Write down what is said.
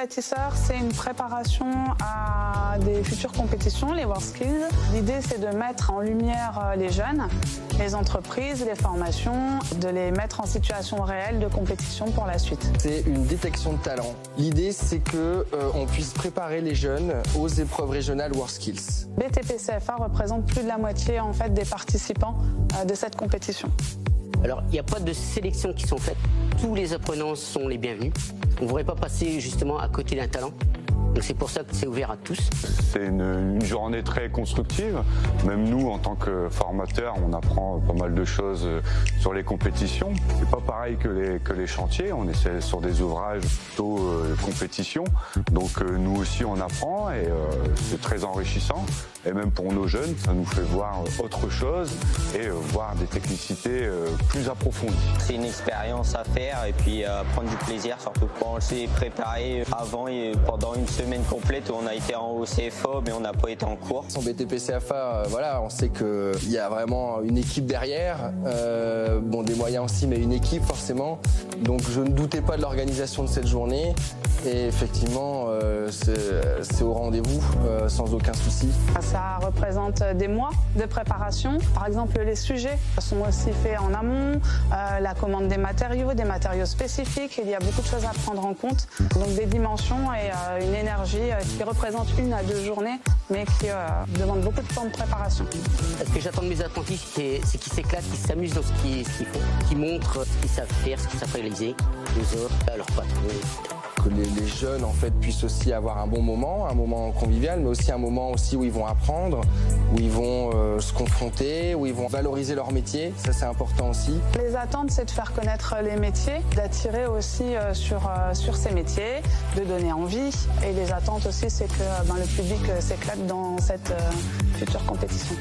compétisseurs, c'est une préparation à des futures compétitions, les WorldSkills. L'idée, c'est de mettre en lumière les jeunes, les entreprises, les formations, de les mettre en situation réelle de compétition pour la suite. C'est une détection de talent. L'idée, c'est que on puisse préparer les jeunes aux épreuves régionales WorldSkills. BTP-CFA représente plus de la moitié en fait, des participants de cette compétition. Alors, il n'y a pas de sélection qui sont faites. Tous les apprenants sont les bienvenus. On ne voudrait pas passer justement à côté d'un talent. Donc c'est pour ça que c'est ouvert à tous. C'est une journée très constructive. Même nous, en tant que formateurs, on apprend pas mal de choses sur les compétitions. C'est pas pareil que les chantiers. On essaie sur des ouvrages plutôt compétition. Donc nous aussi, on apprend et c'est très enrichissant. Et même pour nos jeunes, ça nous fait voir autre chose et voir des technicités plus approfondies. C'est une expérience à faire et puis prendre du plaisir, surtout quand on s'est préparé avant et pendant une semaine complète où on a été en CFA mais on n'a pas été en cours. Son BTP-CFA, voilà, on sait qu'il y a vraiment une équipe derrière, bon des moyens aussi, mais une équipe forcément. Donc je ne doutais pas de l'organisation de cette journée et effectivement c'est au rendez-vous sans aucun souci. Ça représente des mois de préparation. Par exemple, les sujets sont aussi faits en amont, la commande des matériaux spécifiques. Il y a beaucoup de choses à prendre en compte. Donc des dimensions et une énergie qui représente 1 à 2 journées, mais qui demande beaucoup de temps de préparation. Ce que j'attends de mes apprentis, c'est qu'ils s'éclatent, qu'ils s'amusent dans ce qu'ils font, qu'ils montrent ce qu'ils savent faire, ce qu'ils savent réaliser, les autres, à leurs patrons. Que les jeunes en fait puissent aussi avoir un bon moment, un moment convivial, mais aussi un moment aussi où ils vont apprendre, où ils vont se confronter, où ils vont valoriser leur métier. Ça c'est important aussi. Les attentes, c'est de faire connaître les métiers, d'attirer aussi sur ces métiers, de donner envie. Et les attentes aussi, c'est que le public s'éclate dans cette future compétition.